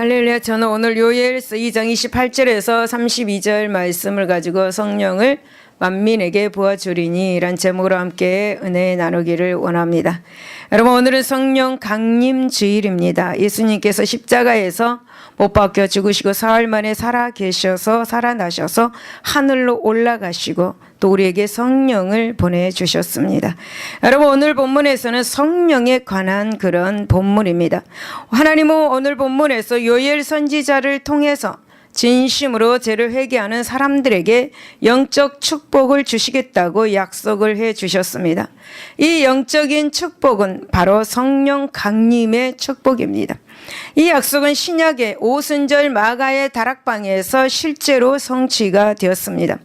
할렐루야. 저는 오늘 요엘서 2장 28절에서 32절 말씀을 가지고 성령을 만민에게 부어주리니 이란 제목으로 함께 은혜 나누기를 원합니다. 여러분, 오늘은 성령 강림 주일입니다. 예수님께서 십자가에서 못 박혀 죽으시고 사흘 만에 살아 계셔서 살아나셔서 하늘로 올라가시고 또 우리에게 성령을 보내주셨습니다. 여러분, 오늘 본문에서는 성령에 관한 그런 본문입니다. 하나님은 오늘 본문에서 요엘 선지자를 통해서 진심으로 죄를 회개하는 사람들에게 영적 축복을 주시겠다고 약속을 해 주셨습니다. 이 영적인 축복은 바로 성령 강림의 축복입니다. 이 약속은 신약의 오순절 마가의 다락방에서 실제로 성취가 되었습니다.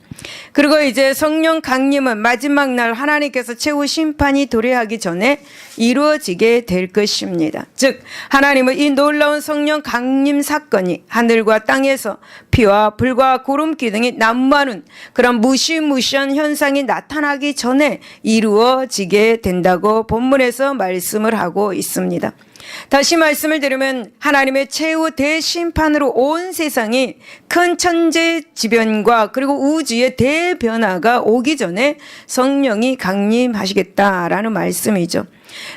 그리고 이제 성령 강림은 마지막 날 하나님께서 최후 심판이 도래하기 전에 이루어지게 될 것입니다. 즉, 하나님은 이 놀라운 성령 강림 사건이 하늘과 땅에서 피와 불과 구름 기둥이 난무하는 그런 무시무시한 현상이 나타나기 전에 이루어지게 된다고 본문에서 말씀을 하고 있습니다. 다시 말씀을 드리면 하나님의 최후 대심판으로 온 세상이 큰 천재지변과 그리고 우주의 대변화가 오기 전에 성령이 강림하시겠다라는 말씀이죠.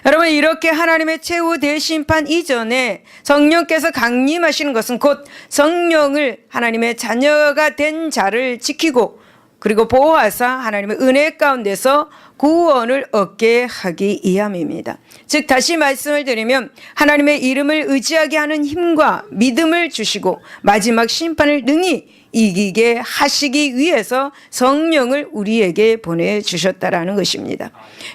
여러분, 이렇게 하나님의 최후 대심판 이전에 성령께서 강림하시는 것은 곧 성령을 하나님의 자녀가 된 자를 지키고 그리고 보호하사 하나님의 은혜 가운데서 구원을 얻게 하기 위함입니다. 즉, 다시 말씀을 드리면 하나님의 이름을 의지하게 하는 힘과 믿음을 주시고 마지막 심판을 능히 이기게 하시기 위해서 성령을 우리에게 보내주셨다라는 것입니다.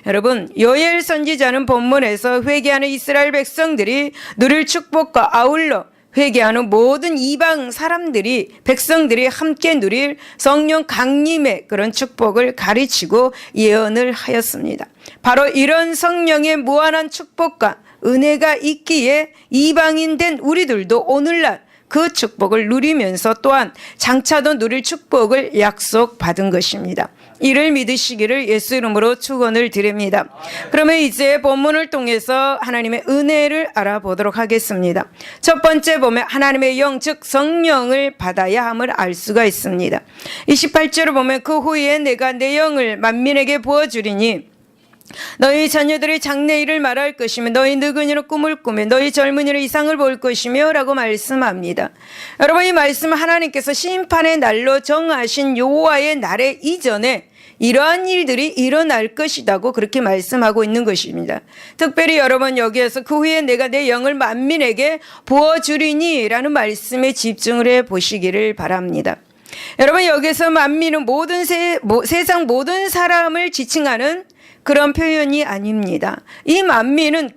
여러분, 요엘 선지자는 본문에서 회개하는 이스라엘 백성들이 누릴 축복과 아울러 회개하는 모든 이방 사람들이 백성들이 함께 누릴 성령 강림의 그런 축복을 가르치고 예언을 하였습니다. 바로 이런 성령의 무한한 축복과 은혜가 있기에 이방인 된 우리들도 오늘날 그 축복을 누리면서 또한 장차도 누릴 축복을 약속받은 것입니다. 이를 믿으시기를 예수 이름으로 축원을 드립니다. 그러면 이제 본문을 통해서 하나님의 은혜를 알아보도록 하겠습니다. 첫 번째 보면 하나님의 영, 즉 성령을 받아야 함을 알 수가 있습니다. 28절을 보면 그 후에 내가 내 영을 만민에게 부어주리니 너희 자녀들이 장래일을 말할 것이며 너희 늙은이로 꿈을 꾸며 너희 젊은이로 이상을 볼 것이며 라고 말씀합니다. 여러분, 이 말씀은 하나님께서 심판의 날로 정하신 여호와의 날에 이전에 이러한 일들이 일어날 것이라고 그렇게 말씀하고 있는 것입니다. 특별히 여러분, 여기에서 그 후에 내가 내 영을 만민에게 부어주리니 라는 말씀에 집중을 해 보시기를 바랍니다. 여러분, 여기서 만민은 세상 모든 사람을 지칭하는 그런 표현이 아닙니다. 이 만민은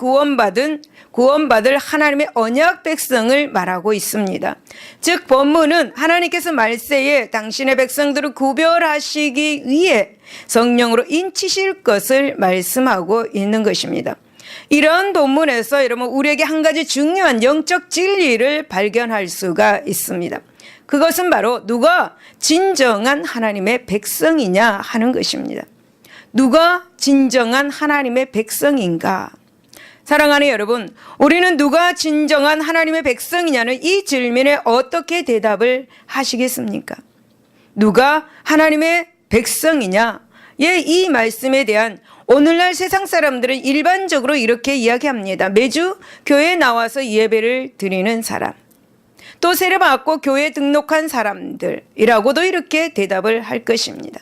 구원받을 하나님의 언약 백성을 말하고 있습니다. 즉, 본문은 하나님께서 말세에 당신의 백성들을 구별하시기 위해 성령으로 인치실 것을 말씀하고 있는 것입니다. 이런 본문에서 여러분, 우리에게 한 가지 중요한 영적 진리를 발견할 수가 있습니다. 그것은 바로 누가 진정한 하나님의 백성이냐 하는 것입니다. 누가 진정한 하나님의 백성인가? 사랑하는 여러분, 우리는 누가 진정한 하나님의 백성이냐는 이 질문에 어떻게 대답을 하시겠습니까? 누가 하나님의 백성이냐? 이 말씀에 대한 오늘날 세상 사람들은 일반적으로 이렇게 이야기합니다. 매주 교회에 나와서 예배를 드리는 사람, 또 세례받고 교회에 등록한 사람들이라고도 이렇게 대답을 할 것입니다.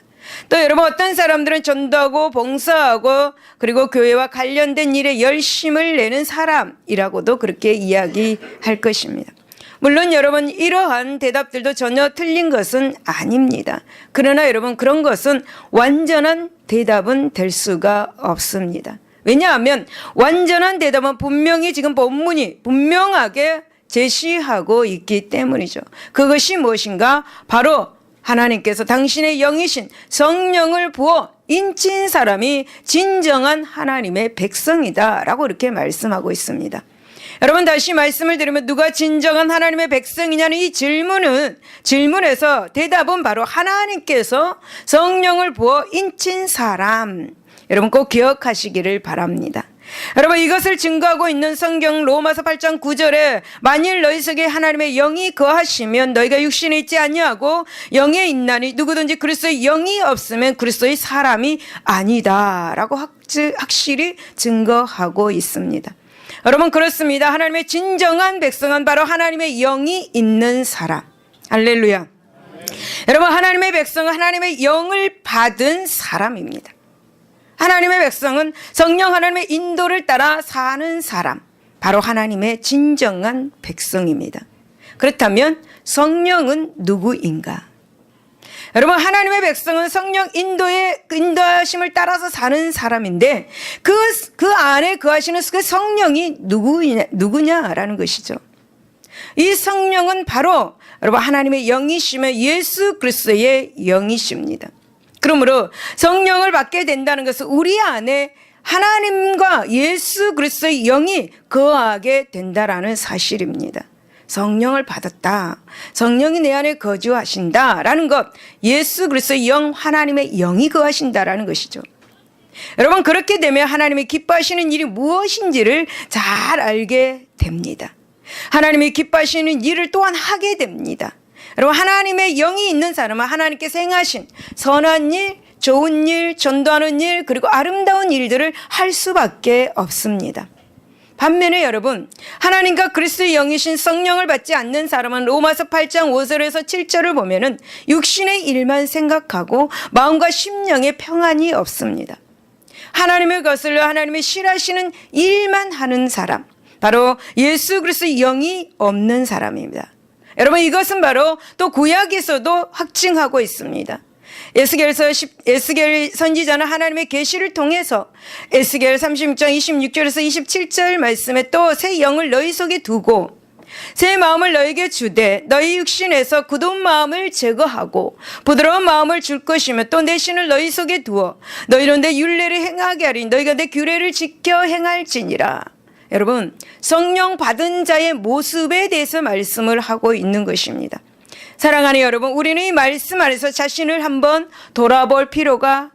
또 여러분, 어떤 사람들은 전도하고 봉사하고 그리고 교회와 관련된 일에 열심을 내는 사람이라고도 그렇게 이야기할 것입니다. 물론 여러분, 이러한 대답들도 전혀 틀린 것은 아닙니다. 그러나 여러분, 그런 것은 완전한 대답은 될 수가 없습니다. 왜냐하면 완전한 대답은 분명히 지금 본문이 분명하게 제시하고 있기 때문이죠. 그것이 무엇인가? 바로 하나님께서 당신의 영이신 성령을 부어 인친 사람이 진정한 하나님의 백성이다라고 이렇게 말씀하고 있습니다. 여러분, 다시 말씀을 드리면 누가 진정한 하나님의 백성이냐는 이 질문에서 대답은 바로 하나님께서 성령을 부어 인친 사람. 여러분, 꼭 기억하시기를 바랍니다. 여러분, 이것을 증거하고 있는 성경 로마서 8장 9절에 만일 너희 속에 하나님의 영이 거하시면 너희가 육신에 있지 아니하고 영에 있나니 누구든지 그리스도의 영이 없으면 그리스도의 사람이 아니다라고 확실히 증거하고 있습니다. 여러분, 그렇습니다. 하나님의 진정한 백성은 바로 하나님의 영이 있는 사람. 할렐루야. 여러분, 하나님의 백성은 하나님의 영을 받은 사람입니다. 하나님의 백성은 성령 하나님의 인도를 따라 사는 사람, 바로 하나님의 진정한 백성입니다. 그렇다면 성령은 누구인가? 여러분, 하나님의 백성은 성령 인도하심을 따라서 사는 사람인데 그 안에 거하시는 그 성령이 누구냐라는 것이죠. 이 성령은 바로 여러분 하나님의 영이시며 예수 그리스도의 영이십니다. 그러므로 성령을 받게 된다는 것은 우리 안에 하나님과 예수 그리스도의 영이 거하게 된다라는 사실입니다. 성령을 받았다. 성령이 내 안에 거주하신다라는 것, 예수 그리스도의 영, 하나님의 영이 거하신다라는 것이죠. 여러분, 그렇게 되면 하나님이 기뻐하시는 일이 무엇인지를 잘 알게 됩니다. 하나님이 기뻐하시는 일을 또한 하게 됩니다. 여러분, 하나님의 영이 있는 사람은 하나님께서 행하신 선한 일, 좋은 일, 전도하는 일, 그리고 아름다운 일들을 할 수밖에 없습니다. 반면에 여러분, 하나님과 그리스도의 영이신 성령을 받지 않는 사람은 로마서 8장 5절에서 7절을 보면은 육신의 일만 생각하고 마음과 심령에 평안이 없습니다. 하나님을 거슬러 하나님의 싫어하시는 일만 하는 사람, 바로 예수 그리스도의 영이 없는 사람입니다. 여러분, 이것은 바로 또 구약에서도 확증하고 있습니다. 에스겔 선지자는 하나님의 계시를 통해서 에스겔 36장 26절에서 27절 말씀에 또 새 영을 너희 속에 두고 새 마음을 너희에게 주되 너희 육신에서 굳은 마음을 제거하고 부드러운 마음을 줄 것이며 또 내 신을 너희 속에 두어 너희로 내 율례를 행하게 하리니 너희가 내 규례를 지켜 행할지니라. 여러분, 성령 받은 자의 모습에 대해서 말씀을 하고 있는 것입니다. 사랑하는 여러분, 우리는 이 말씀 안에서 자신을 한번 돌아볼 필요가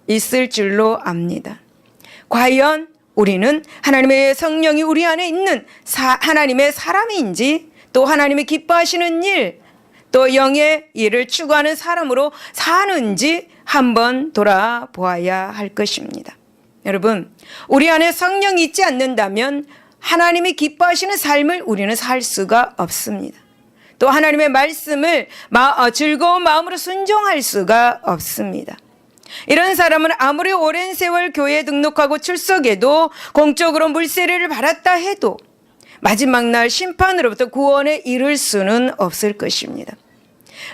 있을 줄로 압니다. 과연 우리는 하나님의 성령이 우리 안에 있는 하나님의 사람인지, 또 하나님이 기뻐하시는 일, 또 영의 일을 추구하는 사람으로 사는지 한번 돌아보아야 할 것입니다. 여러분, 우리 안에 성령이 있지 않는다면 하나님이 기뻐하시는 삶을 우리는 살 수가 없습니다. 또 하나님의 말씀을 즐거운 마음으로 순종할 수가 없습니다. 이런 사람은 아무리 오랜 세월 교회에 등록하고 출석해도 공적으로 물세례를 받았다 해도 마지막 날 심판으로부터 구원에 이를 수는 없을 것입니다.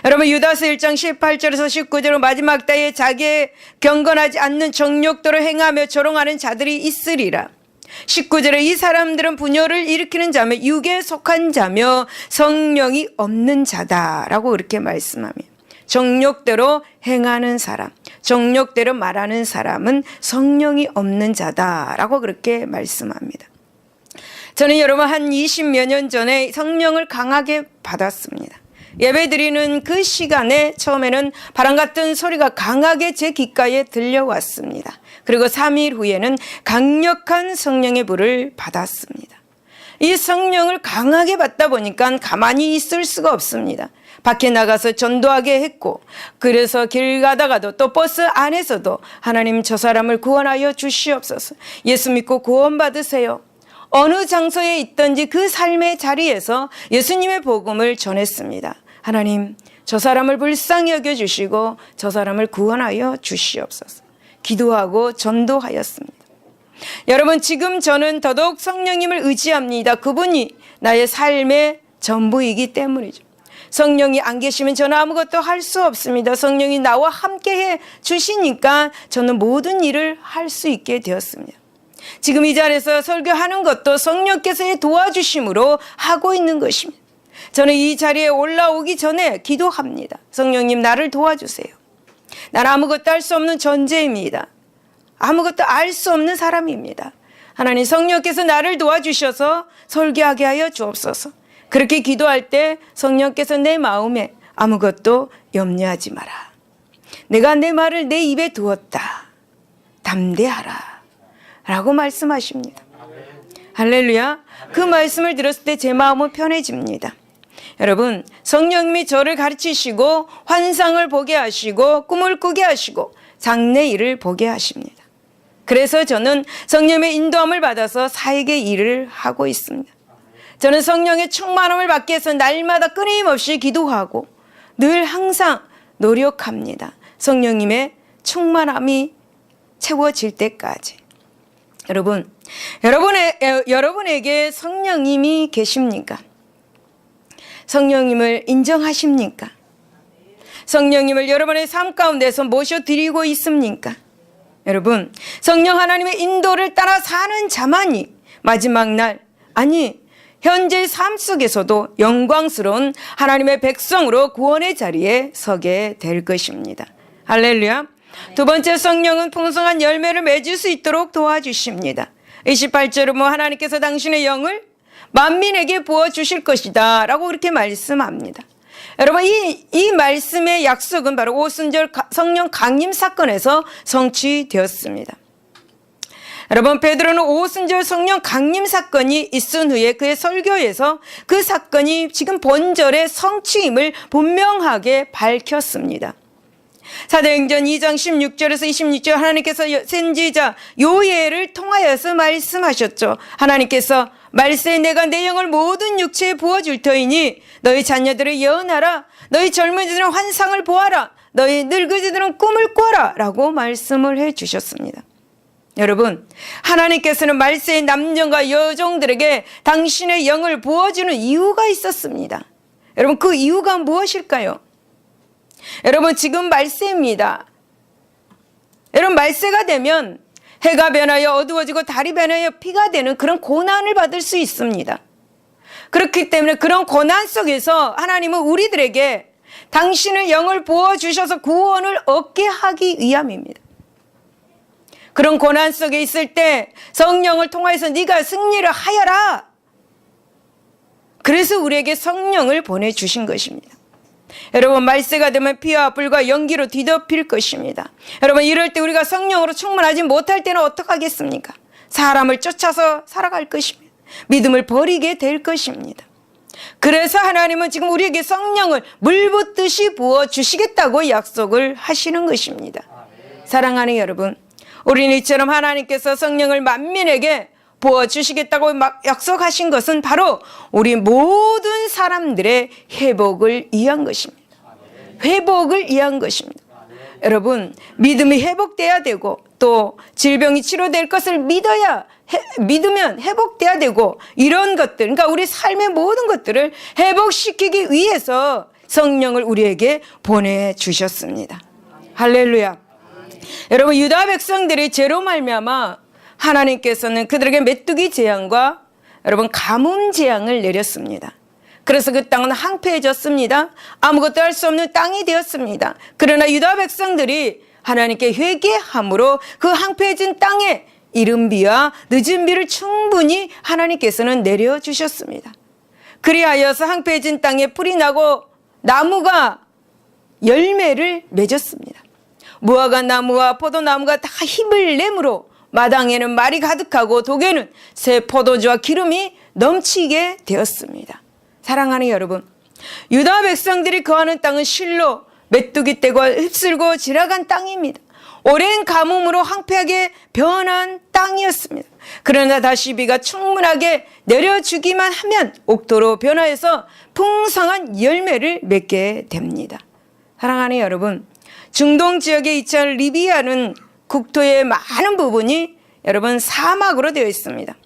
여러분, 유다서 1장 18절에서 19절로 마지막 때에 자기의 경건하지 않는 정욕대로 행하며 조롱하는 자들이 있으리라. 19절에 이 사람들은 분열을 일으키는 자며 육에 속한 자며 성령이 없는 자다라고 그렇게 말씀합니다. 정욕대로 행하는 사람, 정욕대로 말하는 사람은 성령이 없는 자다라고 그렇게 말씀합니다. 저는 여러분 한 20여 년 전에 성령을 강하게 받았습니다. 예배드리는 그 시간에 처음에는 바람 같은 소리가 강하게 제 귓가에 들려왔습니다. 그리고 3일 후에는 강력한 성령의 불을 받았습니다. 이 성령을 강하게 받다 보니까 가만히 있을 수가 없습니다. 밖에 나가서 전도하게 했고, 그래서 길 가다가도 또 버스 안에서도 하나님 저 사람을 구원하여 주시옵소서, 예수 믿고 구원 받으세요. 어느 장소에 있든지 그 삶의 자리에서 예수님의 복음을 전했습니다. 하나님, 저 사람을 불쌍히 여겨주시고 저 사람을 구원하여 주시옵소서. 기도하고 전도하였습니다. 여러분, 지금 저는 더더욱 성령님을 의지합니다. 그분이 나의 삶의 전부이기 때문이죠. 성령이 안 계시면 저는 아무것도 할 수 없습니다. 성령이 나와 함께해 주시니까 저는 모든 일을 할 수 있게 되었습니다. 지금 이 자리에서 설교하는 것도 성령께서의 도와주심으로 하고 있는 것입니다. 저는 이 자리에 올라오기 전에 기도합니다. 성령님, 나를 도와주세요. 나는 아무것도 할 수 없는 존재입니다. 아무것도 알 수 없는 사람입니다. 하나님, 성령께서 나를 도와주셔서 설교하게 하여 주옵소서. 그렇게 기도할 때 성령께서 내 마음에 아무것도 염려하지 마라. 내가 내 말을 내 입에 두었다. 담대하라. 라고 말씀하십니다. 할렐루야. 그 말씀을 들었을 때 제 마음은 편해집니다. 여러분, 성령님이 저를 가르치시고 환상을 보게 하시고 꿈을 꾸게 하시고 장래일을 보게 하십니다. 그래서 저는 성령의 인도함을 받아서 사역의 일을 하고 있습니다. 저는 성령의 충만함을 받기 위해서 날마다 끊임없이 기도하고 늘 항상 노력합니다. 성령님의 충만함이 채워질 때까지. 여러분, 여러분에게 성령님이 계십니까? 성령님을 인정하십니까? 성령님을 여러분의 삶 가운데서 모셔드리고 있습니까? 여러분, 성령 하나님의 인도를 따라 사는 자만이 마지막 날, 아니 현재 삶 속에서도 영광스러운 하나님의 백성으로 구원의 자리에 서게 될 것입니다. 할렐루야. 두 번째, 성령은 풍성한 열매를 맺을 수 있도록 도와주십니다. 28절은 하나님께서 당신의 영을 만민에게 부어주실 것이다 라고 그렇게 말씀합니다. 여러분, 이 말씀의 약속은 바로 오순절 성령 강림 사건에서 성취되었습니다. 여러분, 베드로는 오순절 성령 강림 사건이 있은 후에 그의 설교에서 그 사건이 지금 본절의 성취임을 분명하게 밝혔습니다. 사도행전 2장 16절에서 26절 하나님께서 선지자 요엘을 통하여서 말씀하셨죠. 하나님께서 말세에 내가 내 영을 모든 육체에 부어줄 터이니 너희 자녀들을 예언하라. 너희 젊은이들은 환상을 보아라. 너희 늙은이들은 꿈을 꿔라 라고 말씀을 해주셨습니다. 여러분, 하나님께서는 말세의 남녀가 여종들에게 당신의 영을 부어주는 이유가 있었습니다. 여러분, 그 이유가 무엇일까요? 여러분, 지금 말세입니다. 여러분, 말세가 되면 해가 변하여 어두워지고 달이 변하여 피가 되는 그런 고난을 받을 수 있습니다. 그렇기 때문에 그런 고난 속에서 하나님은 우리들에게 당신의 영을 부어주셔서 구원을 얻게 하기 위함입니다. 그런 고난 속에 있을 때 성령을 통해서 네가 승리를 하여라. 그래서 우리에게 성령을 보내주신 것입니다. 여러분, 말세가 되면 피와 불과 연기로 뒤덮일 것입니다. 여러분, 이럴 때 우리가 성령으로 충만하지 못할 때는 어떡하겠습니까? 사람을 쫓아서 살아갈 것입니다. 믿음을 버리게 될 것입니다. 그래서 하나님은 지금 우리에게 성령을 물 붓듯이 부어주시겠다고 약속을 하시는 것입니다. 사랑하는 여러분, 우리는 이처럼 하나님께서 성령을 만민에게 부어주시겠다고 약속하신 것은 바로 우리 모든 사람들의 회복을 위한 것입니다. 회복을 위한 것입니다. 여러분, 믿음이 회복돼야 되고 또 질병이 치료될 것을 믿으면 회복돼야 되고 이런 것들, 그러니까 우리 삶의 모든 것들을 회복시키기 위해서 성령을 우리에게 보내주셨습니다. 할렐루야. 여러분, 유다 백성들이 죄로 말미암아 하나님께서는 그들에게 메뚜기 재앙과 여러분 가뭄 재앙을 내렸습니다. 그래서 그 땅은 황폐해졌습니다. 아무것도 할 수 없는 땅이 되었습니다. 그러나 유다 백성들이 하나님께 회개함으로 그 황폐해진 땅에 이른 비와 늦은 비를 충분히 하나님께서는 내려주셨습니다. 그리하여서 황폐해진 땅에 풀이 나고 나무가 열매를 맺었습니다. 무화과 나무와 포도나무가 다 힘을 내므로 마당에는 말이 가득하고 독에는 새 포도주와 기름이 넘치게 되었습니다. 사랑하는 여러분, 유다 백성들이 거하는 땅은 실로 메뚜기 떼고 휩쓸고 지나간 땅입니다. 오랜 가뭄으로 황폐하게 변한 땅이었습니다. 그러나 다시 비가 충분하게 내려주기만 하면 옥토로 변화해서 풍성한 열매를 맺게 됩니다. 사랑하는 여러분, 중동 지역에 위치한 리비아는 국토의 많은 부분이 여러분 사막으로 되어 있습니다.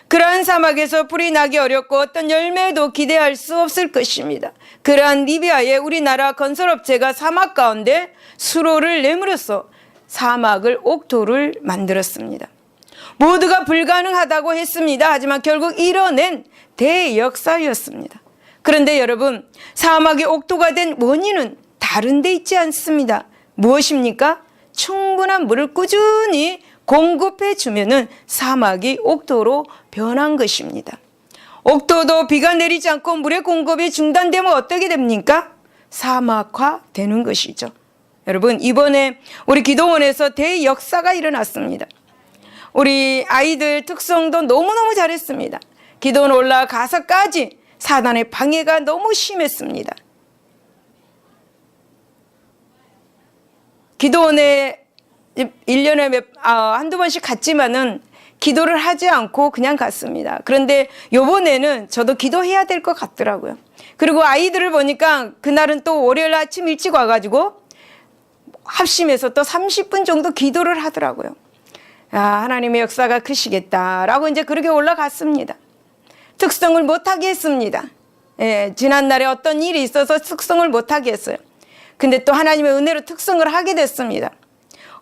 그러한 사막에서 풀이 나기 어렵고 어떤 열매도 기대할 수 없을 것입니다. 그러한 리비아의 우리나라 건설업체가 사막 가운데 수로를 내물어서 사막을 옥토를 만들었습니다. 모두가 불가능하다고 했습니다. 하지만 결국 이뤄낸 대역사였습니다. 그런데 여러분, 사막이 옥토가 된 원인은 다른 데 있지 않습니다. 무엇입니까? 충분한 물을 꾸준히 공급해 주면은 사막이 옥토로 변한 것입니다. 옥토도 비가 내리지 않고 물의 공급이 중단되면 어떻게 됩니까? 사막화 되는 것이죠. 여러분, 이번에 우리 기도원에서 대역사가 일어났습니다. 우리 아이들 특성도 너무너무 잘했습니다. 기도원 올라가서까지 사단의 방해가 너무 심했습니다. 기도원에 1년에 한두 번씩 갔지만은 기도를 하지 않고 그냥 갔습니다. 그런데 요번에는 저도 기도해야 될 것 같더라고요. 그리고 아이들을 보니까 그날은 또 월요일 아침 일찍 와가지고 합심해서 또 30분 정도 기도를 하더라고요. 하나님의 역사가 크시겠다라고 이제 그렇게 올라갔습니다. 특성을 못하게 했습니다. 지난날에 어떤 일이 있어서 특성을 못하게 했어요. 근데 또 하나님의 은혜로 특성을 하게 됐습니다.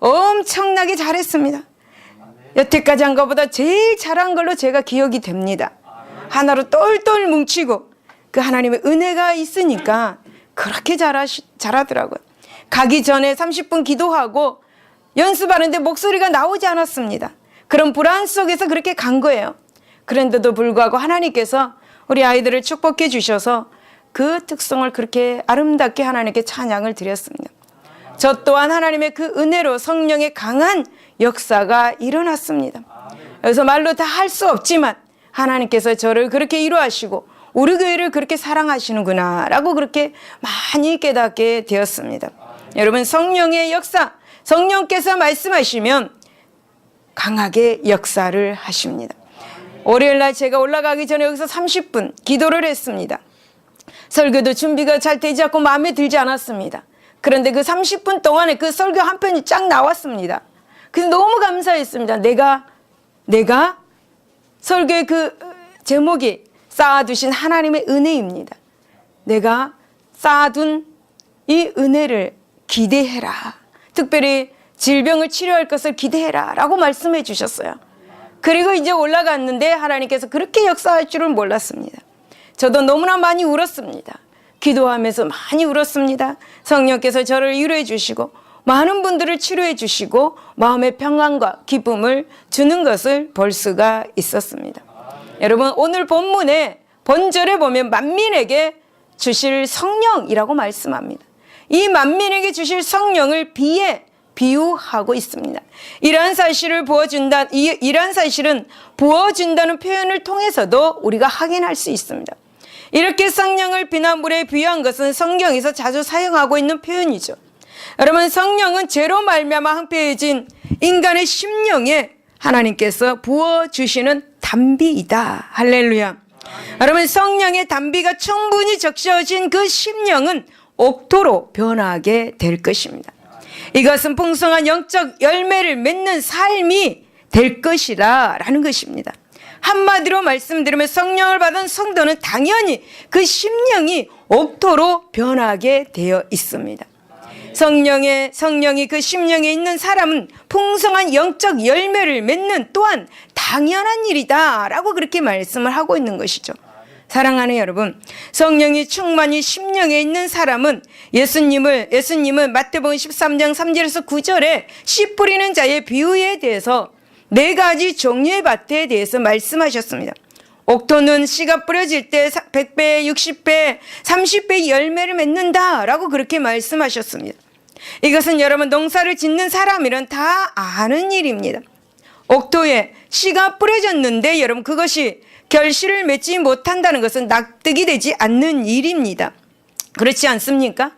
엄청나게 잘했습니다. 여태까지 한 것보다 제일 잘한 걸로 제가 기억이 됩니다. 하나로 똘똘 뭉치고 그 하나님의 은혜가 있으니까 그렇게 잘하더라고요. 가기 전에 30분 기도하고 연습하는데 목소리가 나오지 않았습니다. 그런 불안 속에서 그렇게 간 거예요. 그런데도 불구하고 하나님께서 우리 아이들을 축복해 주셔서 그 특성을 그렇게 아름답게 하나님께 찬양을 드렸습니다. 저 또한 하나님의 그 은혜로 성령의 강한 역사가 일어났습니다. 그래서 말로 다 할 수 없지만 하나님께서 저를 그렇게 이루하시고 우리 교회를 그렇게 사랑하시는구나 라고 그렇게 많이 깨닫게 되었습니다. 여러분, 성령의 역사, 성령께서 말씀하시면 강하게 역사를 하십니다. 월요일날 제가 올라가기 전에 여기서 30분 기도를 했습니다. 설교도 준비가 잘 되지 않고 마음에 들지 않았습니다. 그런데 그 30분 동안에 그 설교 한 편이 쫙 나왔습니다. 그래서 너무 감사했습니다. 내가 설교의 그 제목이 쌓아두신 하나님의 은혜입니다. 내가 쌓아둔 이 은혜를 기대해라. 특별히 질병을 치료할 것을 기대해라 라고 말씀해 주셨어요. 그리고 이제 올라갔는데 하나님께서 그렇게 역사할 줄은 몰랐습니다. 저도 너무나 많이 울었습니다. 기도하면서 많이 울었습니다. 성령께서 저를 위로해 주시고 많은 분들을 치료해 주시고 마음의 평안과 기쁨을 주는 것을 볼 수가 있었습니다. 여러분, 오늘 본문에 본절에 보면 만민에게 주실 성령이라고 말씀합니다. 이 만민에게 주실 성령을 비에 비유하고 있습니다. 이러한 사실은 부어준다는 표현을 통해서도 우리가 확인할 수 있습니다. 이렇게 성령을 비나물에 비유한 것은 성경에서 자주 사용하고 있는 표현이죠. 여러분, 성령은 죄로 말미암아 황폐해진 인간의 심령에 하나님께서 부어주시는 담비이다. 할렐루야. 여러분, 성령의 담비가 충분히 적셔진 그 심령은 옥토로 변하게 될 것입니다. 이것은 풍성한 영적 열매를 맺는 삶이 될 것이라 라는 것입니다. 한마디로 말씀드리면 성령을 받은 성도는 당연히 그 심령이 옥토로 변하게 되어 있습니다. 성령이 그 심령에 있는 사람은 풍성한 영적 열매를 맺는 또한 당연한 일이다 라고 그렇게 말씀을 하고 있는 것이죠. 사랑하는 여러분, 성령이 충만히 심령에 있는 사람은 예수님은 마태복음 13장 3절에서 9절에 씨 뿌리는 자의 비유에 대해서 4가지 종류의 밭에 대해서 말씀하셨습니다. 옥토는 씨가 뿌려질 때 100배, 60배, 30배 열매를 맺는다 라고 그렇게 말씀하셨습니다. 이것은 여러분, 농사를 짓는 사람이란 다 아는 일입니다. 옥토에 씨가 뿌려졌는데 여러분, 그것이 결실을 맺지 못한다는 것은 납득이 되지 않는 일입니다. 그렇지 않습니까?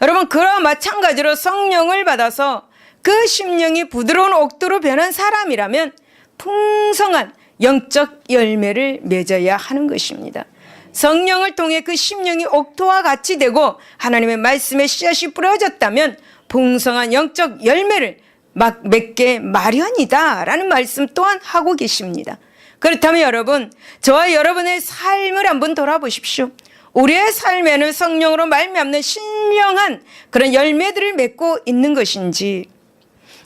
여러분, 그와 마찬가지로 성령을 받아서 그 심령이 부드러운 옥토로 변한 사람이라면 풍성한 영적 열매를 맺어야 하는 것입니다. 성령을 통해 그 심령이 옥토와 같이 되고 하나님의 말씀에 씨앗이 뿌려졌다면 풍성한 영적 열매를 맺게 마련이다 라는 말씀 또한 하고 계십니다. 그렇다면 여러분, 저와 여러분의 삶을 한번 돌아보십시오. 우리의 삶에는 성령으로 말미암는 신령한 그런 열매들을 맺고 있는 것인지.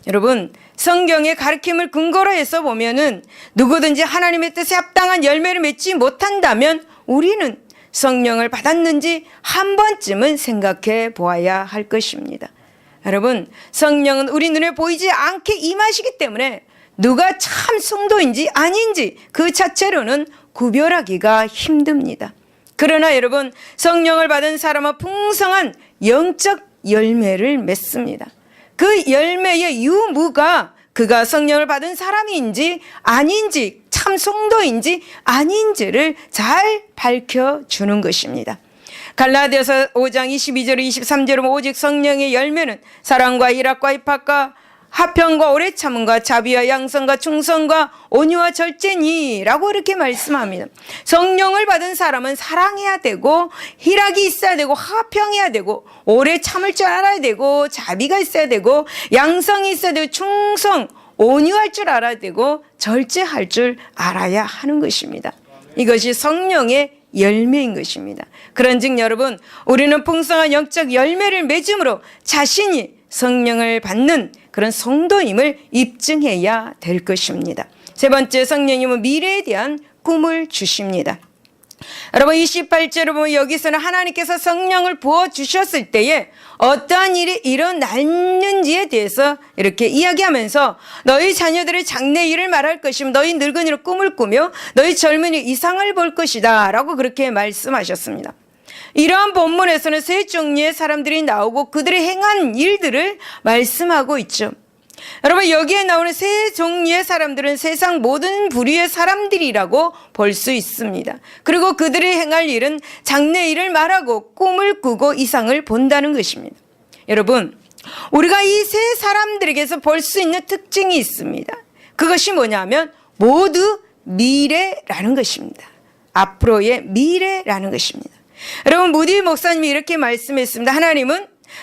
여러분, 성경의 가르침을 근거로 해서 보면은 누구든지 하나님의 뜻에 합당한 열매를 맺지 못한다면 우리는 성령을 받았는지 한 번쯤은 생각해 보아야 할 것입니다. 여러분, 성령은 우리 눈에 보이지 않게 임하시기 때문에 누가 참 성도인지 아닌지 그 자체로는 구별하기가 힘듭니다. 그러나 여러분, 성령을 받은 사람은 풍성한 영적 열매를 맺습니다. 그 열매의 유무가 그가 성령을 받은 사람인지 아닌지, 참 성도인지 아닌지를 잘 밝혀주는 것입니다. 갈라디아서 5장 22절 23절은 오직 성령의 열매는 사랑과 일학과 입학과 화평과 오래 참음과 자비와 양선과 충성과 온유와 절제니라고 이렇게 말씀합니다. 성령을 받은 사람은 사랑해야 되고 희락이 있어야 되고 화평해야 되고 오래 참을 줄 알아야 되고 자비가 있어야 되고 양성이 있어야 되고 충성, 온유할 줄 알아야 되고 절제할 줄 알아야 하는 것입니다. 이것이 성령의 열매인 것입니다. 그런즉 여러분, 우리는 풍성한 영적 열매를 맺음으로 자신이 성령을 받는 그런 성도임을 입증해야 될 것입니다. 세 번째, 성령님은 미래에 대한 꿈을 주십니다. 여러분 28절을 보면 여기서는 하나님께서 성령을 부어주셨을 때에 어떠한 일이 일어났는지에 대해서 이렇게 이야기하면서 너희 자녀들의 장래일을 말할 것이며 너희 늙은이로 꿈을 꾸며 너희 젊은이 이상을 볼 것이다 라고 그렇게 말씀하셨습니다. 이러한 본문에서는 세 종류의 사람들이 나오고 그들이 행한 일들을 말씀하고 있죠. 여러분 여기에 나오는 세 종류의 사람들은 세상 모든 부류의 사람들이라고 볼 수 있습니다. 그리고 그들이 행할 일은 장래일을 말하고 꿈을 꾸고 이상을 본다는 것입니다. 여러분 우리가 이 세 사람들에게서 볼 수 있는 특징이 있습니다. 그것이 뭐냐면 모두 미래라는 것입니다. 앞으로의 미래라는 것입니다. 여러분 무디 목사님이 이렇게 말씀했습니다.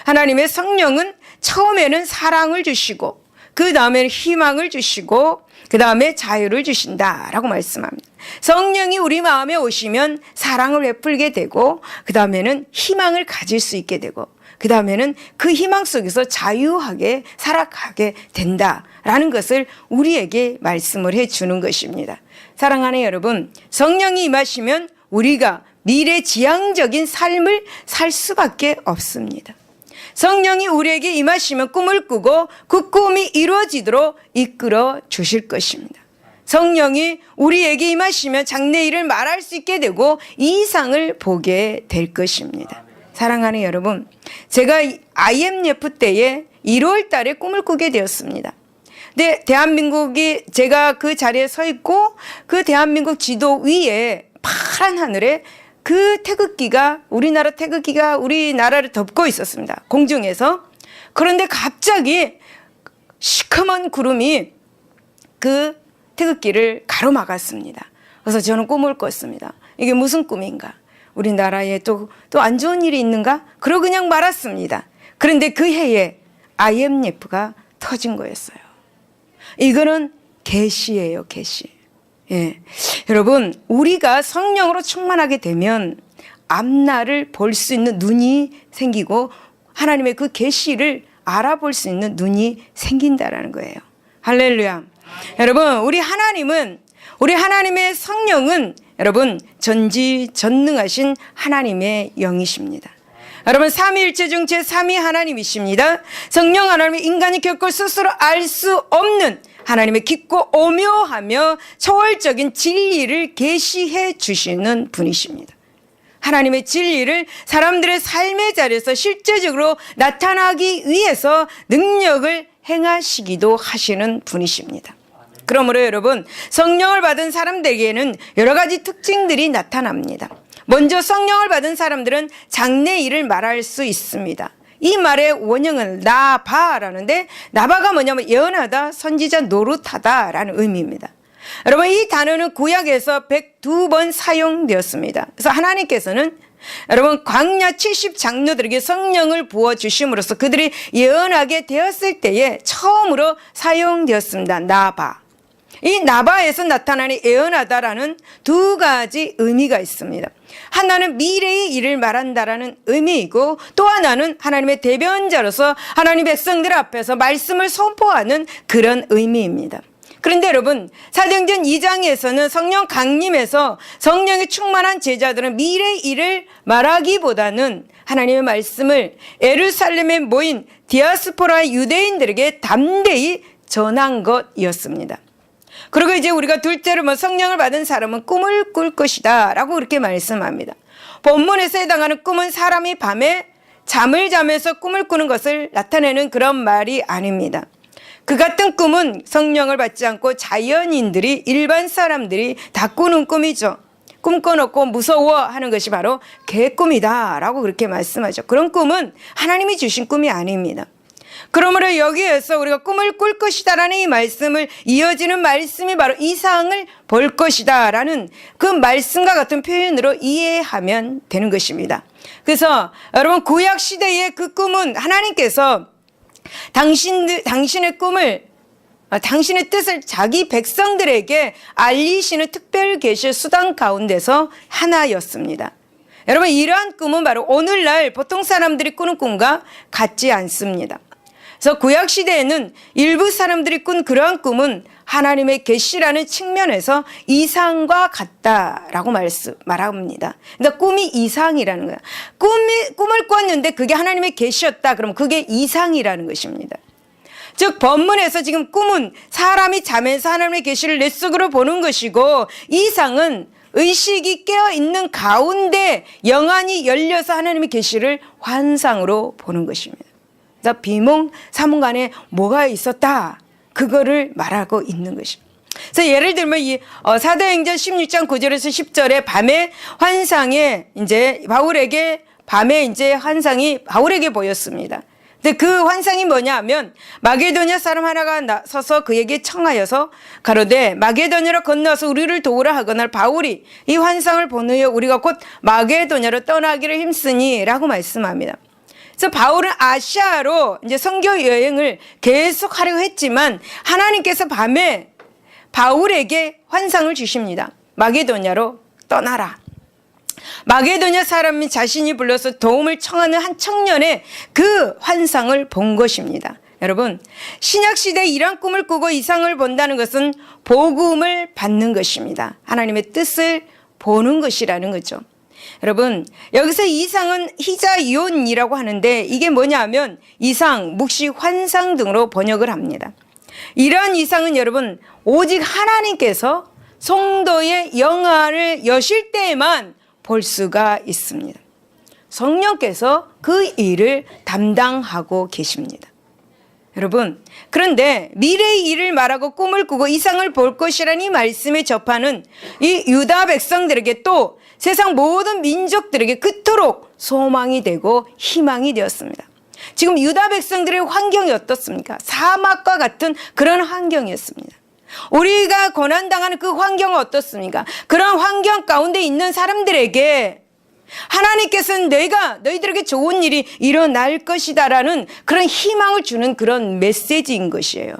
하나님의 성령은 처음에는 사랑을 주시고 그 다음에는 희망을 주시고 그 다음에 자유를 주신다라고 말씀합니다. 성령이 우리 마음에 오시면 사랑을 베풀게 되고 그 다음에는 희망을 가질 수 있게 되고 그 다음에는 그 희망 속에서 자유하게 살아가게 된다라는 것을 우리에게 말씀을 해주는 것입니다. 사랑하는 여러분, 성령이 임하시면 우리가 미래지향적인 삶을 살 수밖에 없습니다. 성령이 우리에게 임하시면 꿈을 꾸고 그 꿈이 이루어지도록 이끌어 주실 것입니다. 성령이 우리에게 임하시면 장래일을 말할 수 있게 되고 이상을 보게 될 것입니다. 사랑하는 여러분, 제가 IMF 때에 1월 달에 꿈을 꾸게 되었습니다. 근데 대한민국이 제가 그 자리에 서 있고 그 대한민국 지도 위에 파란 하늘에 그 태극기가 우리나라를 덮고 있었습니다. 공중에서. 그런데 갑자기 시커먼 구름이 그 태극기를 가로막았습니다. 그래서 저는 꿈을 꿨습니다. 이게 무슨 꿈인가? 우리나라에 또 안 좋은 일이 있는가? 그러고 그냥 말았습니다. 그런데 그 해에 IMF가 터진 거였어요. 이거는 계시예요, 계시. 예. 여러분, 우리가 성령으로 충만하게 되면 앞날을 볼 수 있는 눈이 생기고 하나님의 그 계시를 알아볼 수 있는 눈이 생긴다라는 거예요. 할렐루야. 여러분, 우리 하나님의 성령은 여러분 전지전능하신 하나님의 영이십니다. 여러분 삼위일체 중 제3위 하나님이십니다. 성령 하나님은 인간이 결코 스스로 알 수 없는 하나님의 깊고 오묘하며 초월적인 진리를 계시해 주시는 분이십니다. 하나님의 진리를 사람들의 삶의 자리에서 실제적으로 나타나기 위해서 능력을 행하시기도 하시는 분이십니다. 그러므로 여러분 성령을 받은 사람들에게는 여러 가지 특징들이 나타납니다. 먼저 성령을 받은 사람들은 장래일을 말할 수 있습니다. 이 말의 원형은 나바라는데 나바가 뭐냐면 예언하다, 선지자 노릇하다라는 의미입니다. 여러분 이 단어는 구약에서 102번 사용되었습니다. 그래서 하나님께서는 여러분 광야 70장로들에게 성령을 부어주심으로써 그들이 예언하게 되었을 때에 처음으로 사용되었습니다. 나바. 이 나바에서 나타나는 예언하다라는 두 가지 의미가 있습니다. 하나는 미래의 일을 말한다라는 의미이고 또 하나는 하나님의 대변자로서 하나님 백성들 앞에서 말씀을 선포하는 그런 의미입니다. 그런데 여러분 사도행전 2장에서는 성령 강림에서 성령이 충만한 제자들은 미래의 일을 말하기보다는 하나님의 말씀을 예루살렘에 모인 디아스포라 유대인들에게 담대히 전한 것이었습니다. 그리고 이제 우리가 둘째로 성령을 받은 사람은 꿈을 꿀 것이다 라고 그렇게 말씀합니다. 본문에서 해당하는 꿈은 사람이 밤에 잠을 자면서 꿈을 꾸는 것을 나타내는 그런 말이 아닙니다. 그 같은 꿈은 성령을 받지 않고 자연인들이, 일반 사람들이 다 꾸는 꿈이죠. 꿈꿔놓고 무서워하는 것이 바로 개꿈이다라고 그렇게 말씀하죠. 그런 꿈은 하나님이 주신 꿈이 아닙니다. 그러므로 여기에서 우리가 꿈을 꿀 것이다라는 이 말씀을, 이어지는 말씀이 바로 이상을 볼 것이다라는 그 말씀과 같은 표현으로 이해하면 되는 것입니다. 그래서 여러분, 구약 시대의 그 꿈은 하나님께서 당신의 꿈을, 당신의 뜻을 자기 백성들에게 알리시는 특별 계시 수단 가운데서 하나였습니다. 여러분, 이러한 꿈은 바로 오늘날 보통 사람들이 꾸는 꿈과 같지 않습니다. 그래서 구약 시대에는 일부 사람들이 꾼 그러한 꿈은 하나님의 계시라는 측면에서 이상과 같다라고 말합니다. 그러니까 꿈이 이상이라는 거야. 꿈을 꿨는데 그게 하나님의 계시였다. 그럼 그게 이상이라는 것입니다. 즉 본문에서 지금 꿈은 사람이 자면서 하나님의 계시를 내 속으로 보는 것이고, 이상은 의식이 깨어있는 가운데 영안이 열려서 하나님의 계시를 환상으로 보는 것입니다. 그래서 비몽사몽간에 뭐가 있었다, 그거를 말하고 있는 것입니다. 그래서 예를 들면 이 사도행전 16장 9절에서 10절에 밤에 환상에 이제 바울에게, 밤에 이제 환상이 바울에게 보였습니다. 근데 그 환상이 뭐냐면, 마게도냐 사람 하나가 나서서 그에게 청하여서 가로되 마게도냐로 건너서 우리를 도우라 하거늘 바울이 이 환상을 보느여 우리가 곧 마게도냐로 떠나기를 힘쓰니 라고 말씀합니다. 그래서 바울은 아시아로 이제 선교 여행을 계속 하려고 했지만 하나님께서 밤에 바울에게 환상을 주십니다. 마게도냐로 떠나라. 마게도냐 사람이 자신이 불러서 도움을 청하는 한 청년의 그 환상을 본 것입니다. 여러분, 신약시대에 이런 꿈을 꾸고 이상을 본다는 것은 복음을 받는 것입니다. 하나님의 뜻을 보는 것이라는 거죠. 여러분, 여기서 이상은 히자이온이라고 하는데 이게 뭐냐면 이상, 묵시, 환상 등으로 번역을 합니다. 이러한 이상은 여러분 오직 하나님께서 성도의 영안을 여실 때에만 볼 수가 있습니다. 성령께서 그 일을 담당하고 계십니다. 여러분, 그런데 미래의 일을 말하고 꿈을 꾸고 이상을 볼 것이라는 이 말씀에 접하는 이 유다 백성들에게 또 세상 모든 민족들에게 그토록 소망이 되고 희망이 되었습니다. 지금 유다 백성들의 환경이 어떻습니까? 사막과 같은 그런 환경이었습니다. 우리가 고난당하는 그 환경은 어떻습니까? 그런 환경 가운데 있는 사람들에게 하나님께서는 너희들에게 좋은 일이 일어날 것이다라는 그런 희망을 주는 그런 메시지인 것이에요.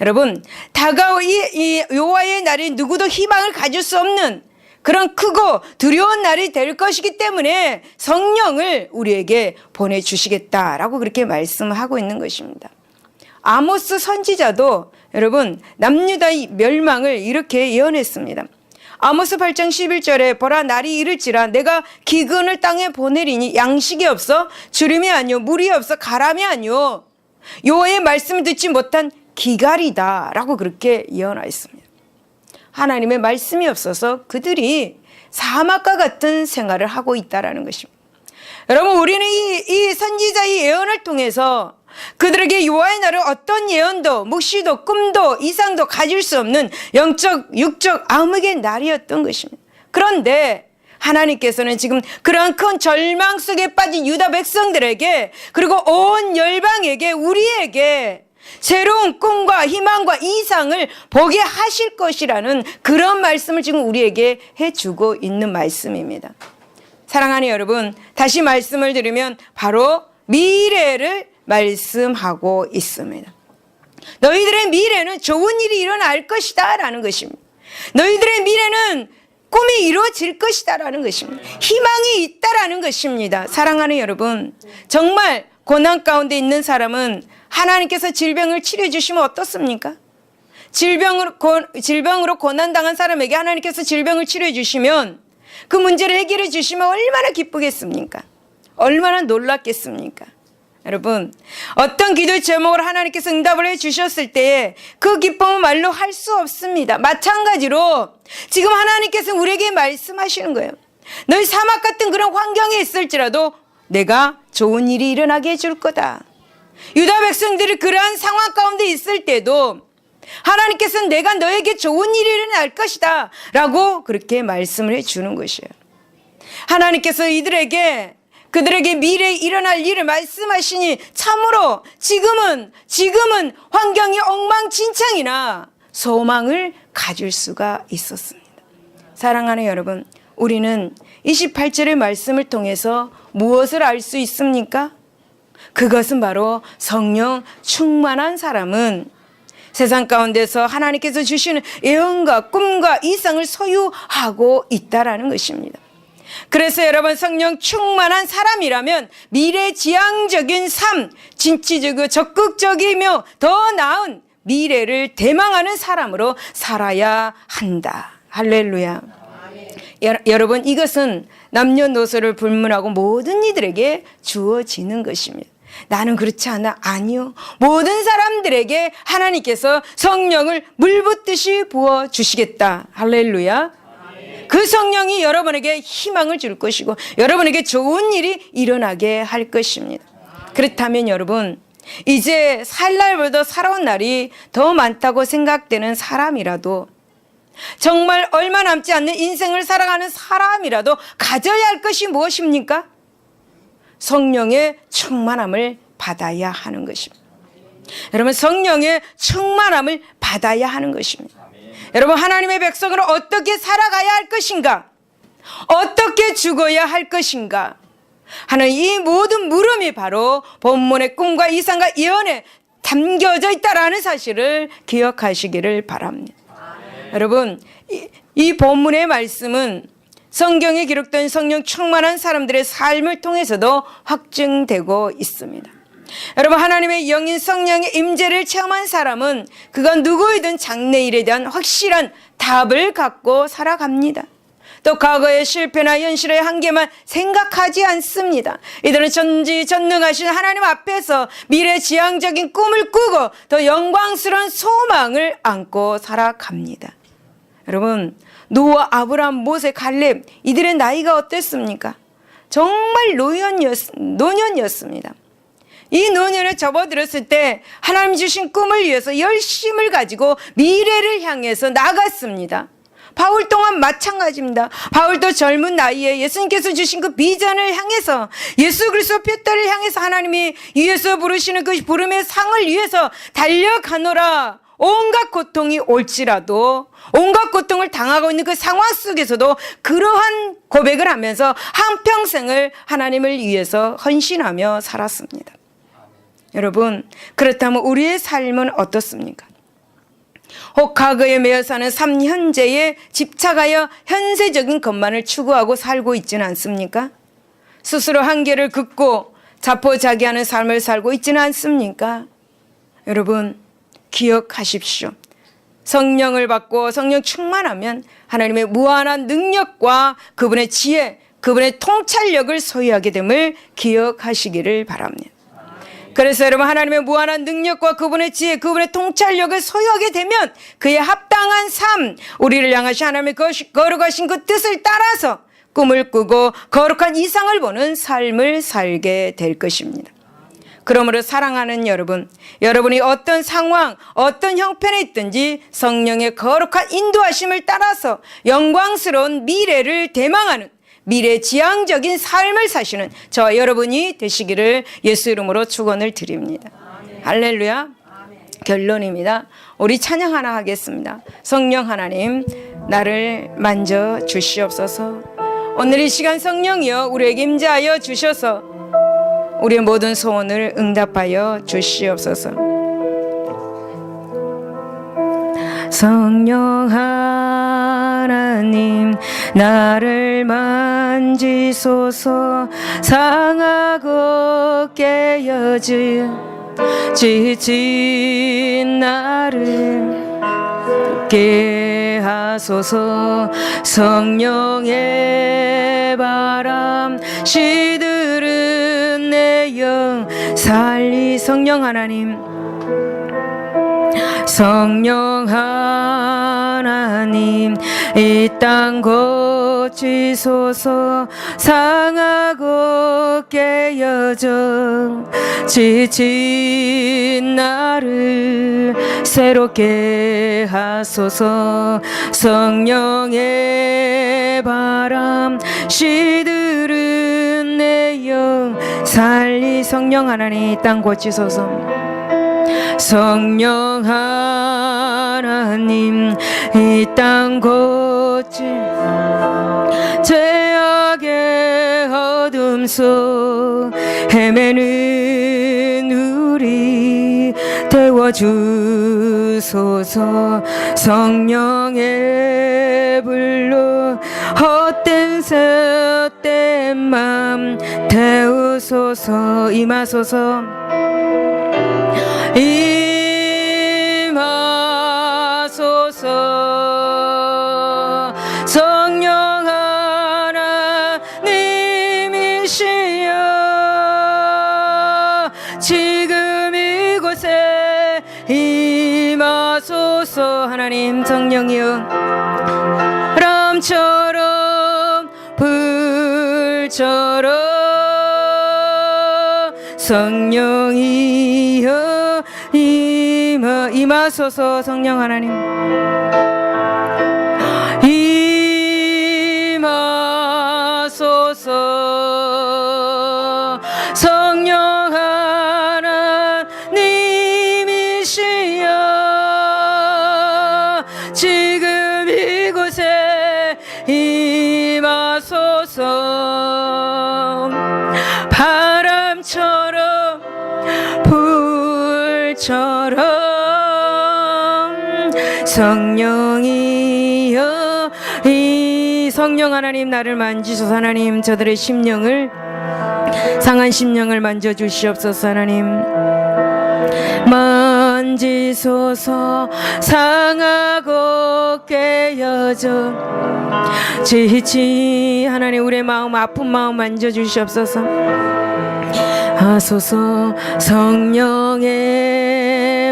여러분, 다가올 이 여호와의 날이 누구도 희망을 가질 수 없는 그런 크고 두려운 날이 될 것이기 때문에 성령을 우리에게 보내주시겠다라고 그렇게 말씀하고 있는 것입니다. 아모스 선지자도 여러분 남유다의 멸망을 이렇게 예언했습니다. 아모스 8장 11절에 보라, 날이 이를지라 내가 기근을 땅에 보내리니 양식이 없어 주림이 아니요 물이 없어 가람이 아니요 여호와의 말씀을 듣지 못한 기갈이다 라고 그렇게 예언하였습니다. 하나님의 말씀이 없어서 그들이 사막과 같은 생활을 하고 있다는 것입니다. 여러분, 우리는 이 선지자의 예언을 통해서 그들에게 여호와의 날은 어떤 예언도 묵시도 꿈도 이상도 가질 수 없는 영적 육적 암흑의 날이었던 것입니다. 그런데 하나님께서는 지금 그러한 큰 절망 속에 빠진 유다 백성들에게 그리고 온 열방에게 우리에게 새로운 꿈과 희망과 이상을 보게 하실 것이라는 그런 말씀을 지금 우리에게 해주고 있는 말씀입니다. 사랑하는 여러분, 다시 말씀을 드리면 바로 미래를 말씀하고 있습니다. 너희들의 미래는 좋은 일이 일어날 것이다 라는 것입니다. 너희들의 미래는 꿈이 이루어질 것이다 라는 것입니다. 희망이 있다라는 것입니다. 사랑하는 여러분, 정말 고난 가운데 있는 사람은 하나님께서 질병을 치료해 주시면 어떻습니까? 질병으로 고난당한 사람에게 하나님께서 질병을 치료해 주시면 그 문제를 해결해 주시면 얼마나 기쁘겠습니까? 얼마나 놀랍겠습니까? 여러분, 어떤 기도의 제목으로 하나님께서 응답을 해 주셨을 때에 그 기쁨은 말로 할 수 없습니다. 마찬가지로 지금 하나님께서 우리에게 말씀하시는 거예요. 너희 사막 같은 그런 환경에 있을지라도 내가 좋은 일이 일어나게 해줄 거다. 유다 백성들이 그러한 상황 가운데 있을 때도 하나님께서는 내가 너에게 좋은 일이 일어날 것이다 라고 그렇게 말씀을 해주는 것이에요. 하나님께서 그들에게 미래에 일어날 일을 말씀하시니 참으로 지금은 환경이 엉망진창이나 소망을 가질 수가 있었습니다. 사랑하는 여러분, 우리는 28절의 말씀을 통해서 무엇을 알 수 있습니까? 그것은 바로 성령 충만한 사람은 세상 가운데서 하나님께서 주시는 예언과 꿈과 이상을 소유하고 있다라는 것입니다. 그래서 여러분, 성령 충만한 사람이라면 미래지향적인 삶, 진취적이고 적극적이며 더 나은 미래를 대망하는 사람으로 살아야 한다. 할렐루야. 여러분, 이것은 남녀노소를 불문하고 모든 이들에게 주어지는 것입니다. 나는 그렇지 않아. 아니요. 모든 사람들에게 하나님께서 성령을 물붓듯이 부어주시겠다. 할렐루야. 그 성령이 여러분에게 희망을 줄 것이고 여러분에게 좋은 일이 일어나게 할 것입니다. 그렇다면 여러분, 이제 살 날보다 살아온 날이 더 많다고 생각되는 사람이라도, 정말 얼마 남지 않는 인생을 살아가는 사람이라도 가져야 할 것이 무엇입니까? 성령의 충만함을 받아야 하는 것입니다. 여러분, 성령의 충만함을 받아야 하는 것입니다. 여러분, 하나님의 백성으로 어떻게 살아가야 할 것인가? 어떻게 죽어야 할 것인가? 하는 이 모든 물음이 바로 본문의 꿈과 이상과 예언에 담겨져 있다라는 사실을 기억하시기를 바랍니다. 여러분, 이 본문의 말씀은 성경에 기록된 성령 충만한 사람들의 삶을 통해서도 확증되고 있습니다. 여러분, 하나님의 영인 성령의 임재를 체험한 사람은 그가 누구이든 장래일에 대한 확실한 답을 갖고 살아갑니다. 또 과거의 실패나 현실의 한계만 생각하지 않습니다. 이들은 전지전능하신 하나님 앞에서 미래지향적인 꿈을 꾸고 더 영광스러운 소망을 안고 살아갑니다. 여러분, 노아, 아브라함, 모세, 갈렙, 이들의 나이가 어땠습니까? 정말 노년이었습니다. 이 노년에 접어들었을 때 하나님 주신 꿈을 위해서 열심을 가지고 미래를 향해서 나갔습니다. 바울 또한 마찬가지입니다. 바울도 젊은 나이에 예수님께서 주신 그 비전을 향해서, 예수 그리스도 뼈대를 향해서 하나님이 위에서 부르시는 그 부름의 상을 위해서 달려가노라. 온갖 고통이 올지라도, 온갖 고통을 당하고 있는 그 상황 속에서도 그러한 고백을 하면서 한평생을 하나님을 위해서 헌신하며 살았습니다. 여러분, 그렇다면 우리의 삶은 어떻습니까? 혹 과거에 매여 사는 삶 현재에 집착하여 현세적인 것만을 추구하고 살고 있지는 않습니까? 스스로 한계를 긋고 자포자기하는 삶을 살고 있지는 않습니까? 여러분, 기억하십시오. 성령을 받고 성령 충만하면 하나님의 무한한 능력과 그분의 지혜, 그분의 통찰력을 소유하게 됨을 기억하시기를 바랍니다. 그래서 여러분, 하나님의 무한한 능력과 그분의 지혜, 그분의 통찰력을 소유하게 되면 그의 합당한 삶, 우리를 향하신 하나님의 거룩하신 그 뜻을 따라서 꿈을 꾸고 거룩한 이상을 보는 삶을 살게 될 것입니다. 그러므로 사랑하는 여러분, 여러분이 어떤 상황, 어떤 형편에 있든지 성령의 거룩한 인도하심을 따라서 영광스러운 미래를 대망하는 미래지향적인 삶을 사시는 저와 여러분이 되시기를 예수 이름으로 축원을 드립니다. 할렐루야. 결론입니다. 우리 찬양 하나 하겠습니다. 성령 하나님, 나를 만져 주시옵소서. 오늘 이 시간 성령이여 우리에게 임재하여 주셔서 우리의 모든 소원을 응답하여 주시옵소서. 성령 하나님, 나를 만지소서. 상하고 깨어진 지친 나를 깨 하소서. 성령의 바람 시들은 내 영 살리. 성령 하나님, 성령 하나님, 이 땅 곳 고치소서. 상하고 깨어져 지친 나를 새롭게 하소서. 성령의 바람 시들은 내 영 살리. 성령 하나님 땅 고치소서. 성령 하나님 이 땅 고치. 죄악의 어둠 속 헤매는 우리 태워주소서. 성령의 불로 헛된 헛된 맘 태우소서. 임하소서. 임하소서. 성령 하나님이시여 지금 이곳에 임하소서. 하나님 성령이여 바람처럼 불처럼 성령이여 임하소서. 성령 하나님 임하소서. 성령 하나님이시여 지금 이곳에 임하소서. 바람처럼 불처럼 성령이여 이 성령 하나님 나를 만지소서. 하나님 저들의 심령을 상한 심령을 만져주시옵소서. 하나님 만지소서. 상하고 깨어져 지치. 하나님 우리의 마음 아픈 마음 만져주시옵소서. 하소서. 성령의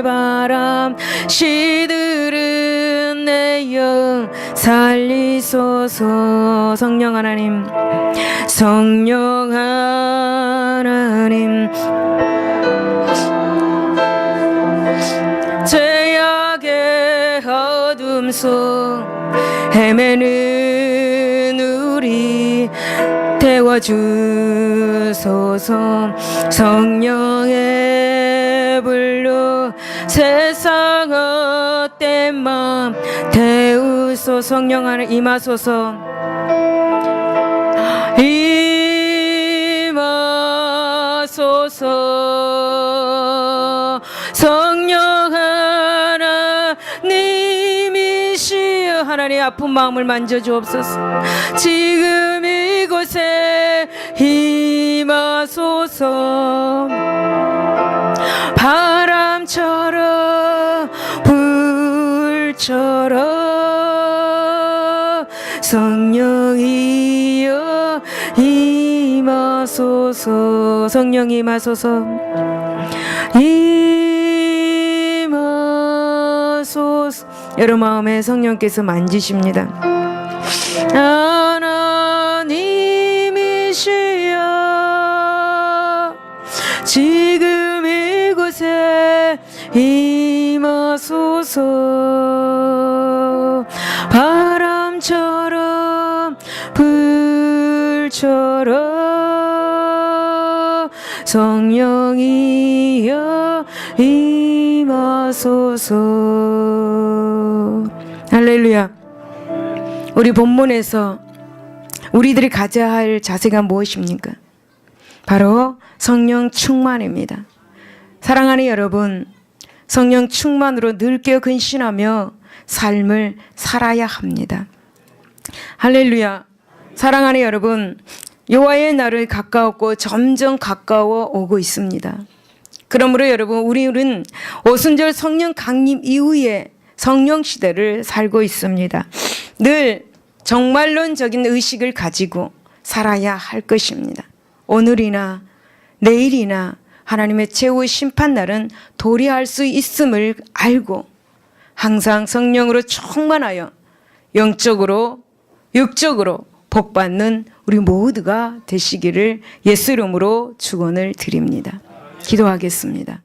바람 시들은 내 영 살리소서. 성령 하나님 성령 하나님 죄악의 어둠 속 헤매는 우리 태워주소서. 성령의 불로 세상 헛된 맘 태우소서. 성령 하나님 임하소서. 임하소서. 성령 하나님이시여 하나님 아픈 마음을 만져주옵소서. 지금 이곳에 임하소서. 바람처럼 불처럼 성령이여 임하소서. 성령 임하소서. 임하소서. 여러 마음에 성령께서 만지십니다. 하나님이시여 지금 이곳에 임하소서. 바람처럼 불처럼 성령이여 임하소서. 할렐루야. 우리 본문에서 우리들이 가져야 할 자세가 무엇입니까? 바로 성령 충만입니다. 사랑하는 여러분, 성령 충만으로 늘 깨어 근신하며 삶을 살아야 합니다. 할렐루야. 사랑하는 여러분, 여호와의 날을 가까웠고 점점 가까워 오고 있습니다. 그러므로 여러분, 우리는 오순절 성령 강림 이후에 성령 시대를 살고 있습니다. 늘 정말론적인 의식을 가지고 살아야 할 것입니다. 오늘이나 내일이나 하나님의 최후 심판 날은 도래할 수 있음을 알고 항상 성령으로 충만하여 영적으로 육적으로 복 받는 우리 모두가 되시기를 예수 이름으로 축원을 드립니다. 기도하겠습니다.